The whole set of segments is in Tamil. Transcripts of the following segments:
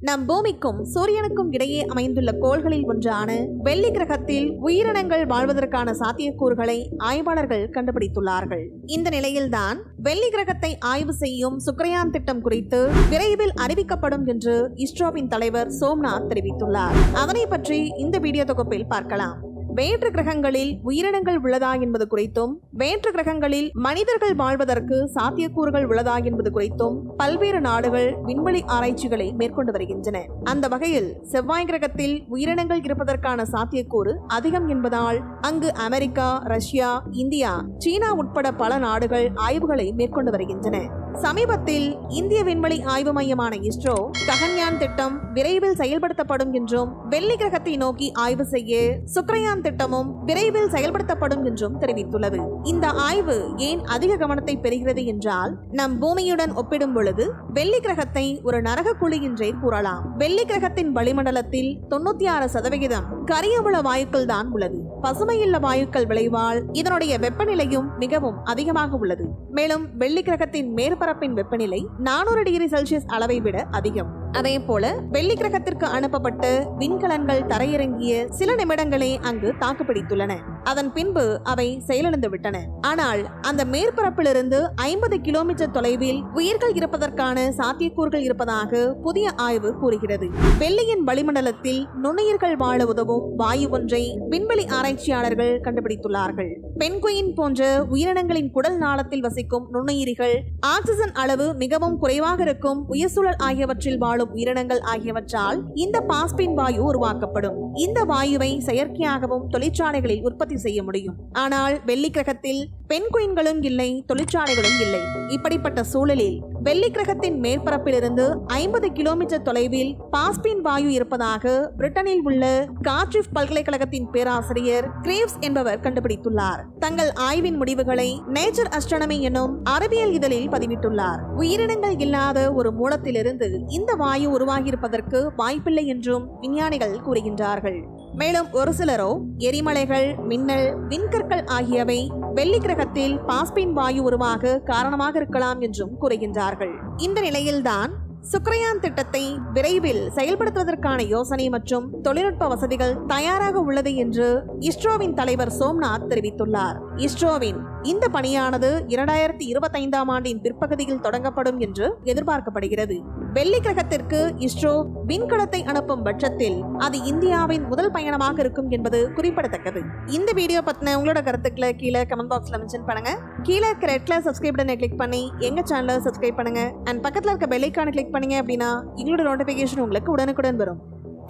நம் பூமிக்கும் சூரியனுக்கும் இடையே அமைந்துள்ள கோள்களில் ஒன்றான வெள்ளி கிரகத்தில் உயிரினங்கள் வாழ்வதற்கான சாத்தியக்கூறுகளை ஆய்வாளர்கள் கண்டுபிடித்துள்ளார்கள். இந்த நிலையில்தான் வெள்ளி கிரகத்தை ஆய்வு செய்யும் சுக்ரயான் திட்டம் குறித்து விரைவில் அறிவிக்கப்படும் என்று இஸ்ரோவின் தலைவர் சோம்நாத் தெரிவித்துள்ளார். அதனை பற்றி இந்த வீடியோ தொகுப்பில் பார்க்கலாம். வேற்று கிரகங்களில் உயிரினங்கள் உள்ளதா என்பது குறித்தும், வேற்று கிரகங்களில் மனிதர்கள் வாழ்வதற்கு சாத்தியக்கூறுகள் உள்ளதா என்பது குறித்தும் பல்வேறு நாடுகள் விண்வெளி ஆராய்ச்சிகளை மேற்கொண்டு வருகின்றன. அந்த வகையில் செவ்வாய் கிரகத்தில் உயிரினங்கள் இருப்பதற்கான சாத்தியக்கூறு அதிகம் என்பதால் அங்கு அமெரிக்கா, ரஷ்யா, இந்தியா, சீனா உட்பட பல நாடுகள் ஆய்வுகளை மேற்கொண்டு வருகின்றன. சமீபத்தில் இந்திய விண்வெளி ஆய்வு மையமான இஸ்ரோ ககன்யான் திட்டம் விரைவில் செயல்படுத்தப்படும் என்றும், வெள்ளி கிரகத்தை நோக்கி ஆய்வு செய்ய சுக்ரயான் திட்டமும் விரைவில் செயல்படுத்தப்படும் என்றும் தெரிவித்துள்ளது. இந்த ஆய்வு ஏன் அதிக கவனத்தை பெறுகிறது என்றால், நம் பூமியுடன் ஒப்பிடும் பொழுது வெள்ளி கிரகத்தை ஒரு நரக குழி என்றே கூறலாம். வெள்ளி கிரகத்தின் வளிமண்டலத்தில் 96% கரியமுள்ள வாயுக்கள் தான் உள்ளது. பசுமையுள்ள வாயுக்கள் விளைவால் இதனுடைய வெப்பநிலையும் மிகவும் அதிகமாக உள்ளது. மேலும் வெள்ளி கிரகத்தின் மேற்பரப்பின் வெப்பநிலை 400 டிகிரி செல்சியஸ் அளவை விட அதிகம். அதே போல வெள்ளி கிரகத்திற்கு அனுப்பப்பட்ட விண்கலன்கள் தரையிறங்கிய சில நிமிடங்களே அங்கு தாக்குப்பிடித்துள்ளன. அதன் பின்பு அவை செயலிழந்து விட்டன. ஆனால் அந்த மேற்பரப்பிலிருந்து 50 கிலோமீட்டர் தொலைவில் உயிர்கள் இருப்பதற்கான சாத்தியக்கூறுகள் இருப்பதாக புதிய ஆய்வு கூறுகிறது. வெள்ளியின் வளிமண்டலத்தில் நுண்ணுயிர்கள் வாழ உதவும் வாயு ஒன்றை விண்வெளி ஆராய்ச்சியாளர்கள் கண்டுபிடித்துள்ளார்கள். பென்குயின் போன்ற உயிரினங்களின் குடல் நாளத்தில் வசிக்கும் நுண்ணுயிரிகள், ஆக்சிஜன் அளவு மிகவும் குறைவாக இருக்கும் உயிர்சூழல் ஆகியவற்றில் வாழும் உயிரினங்கள் ஆகியவற்றால் இந்த பாஸ்பின் வாயு உருவாக்கப்படும். இந்த வாயுவை செயற்கையாகவும் தொழிற்சாலைகளில் உற்பத்தி செய்ய முடியும். ஆனால் வெள்ளி கிரகத்தில் பென்குயின்களும் இல்லை, தொழிற்சாலைகளும் இல்லை. இப்படிப்பட்ட சூழலில் வெள்ளி கிரகத்தின் மேற்பரப்பிலிருந்து 50 கிலோமீட்டர் தொலைவில் பாஸ்பின் வாயு இருப்பதாக பிரிட்டனில் உள்ள கார்டிஃப் பல்கலைக்கழகத்தின் பேராசிரியர் கிரீவ்ஸ் என்பவர் கண்டுபிடித்துள்ளார். தங்கள் ஆய்வின் முடிவுகளை நேச்சர் அஸ்ட்ரானமி எனும் அறிவியல் இதழில் பதிவிட்டுள்ளார். உயிரினங்கள் இல்லாத ஒரு மூலத்திலிருந்து இந்த வாயு உருவாகியிருப்பதற்கு வாய்ப்பில்லை என்றும் விஞ்ஞானிகள் கூறுகின்றார்கள். மேலும் ஒரு சிலரோ எரிமலைகள், மின்னல், விண்கற்கள் ஆகியவை வெள்ளி கிரகத்தில் பாஸ்பின் வாயு உருவாக காரணமாக இருக்கலாம் என்றும் கூறுகின்றார்கள். இந்த நிலையில்தான் சுக்ரயான் திட்டத்தை விரைவில் செயல்படுத்துவதற்கான யோசனை மற்றும் தொழில்நுட்ப வசதிகள் தயாராக உள்ளது என்று இஸ்ரோவின் தலைவர் சோம்நாத் தெரிவித்துள்ளார். இஸ்ரோவின் இந்த பணியானது 2025ஆம் ஆண்டின் பிற்பகுதியில் தொடங்கப்படும் என்று எதிர்பார்க்கப்படுகிறது. வெள்ளி கிரகத்திற்கு இஸ்ரோ விண்கலத்தை அனுப்பும் பட்சத்தில் அது இந்தியாவின் முதல் பயணமாக இருக்கும் என்பது குறிப்பிடத்தக்கது. இந்த வீடியோ பத்தின உங்களோட கருத்துக்களை கீழே கமெண்ட் பாக்ஸ்ல மென்ஷன் பண்ணுங்க. கீழே இருக்கிற ரெட் கலர் சப்ஸ்கிரைப் பட்டனை கிளிக் பண்ணி எங்க சேனலை சப்ஸ்கிரைப் பண்ணுங்க. அண்ட் பக்கத்துல இருக்க பெல் ஐகானை கிளிக் பண்ணீங்க அப்படின்னா எங்களோட நோட்டிபிகேஷன் உங்களுக்கு உடனுக்குடன் வரும்.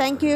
தேங்க்யூ.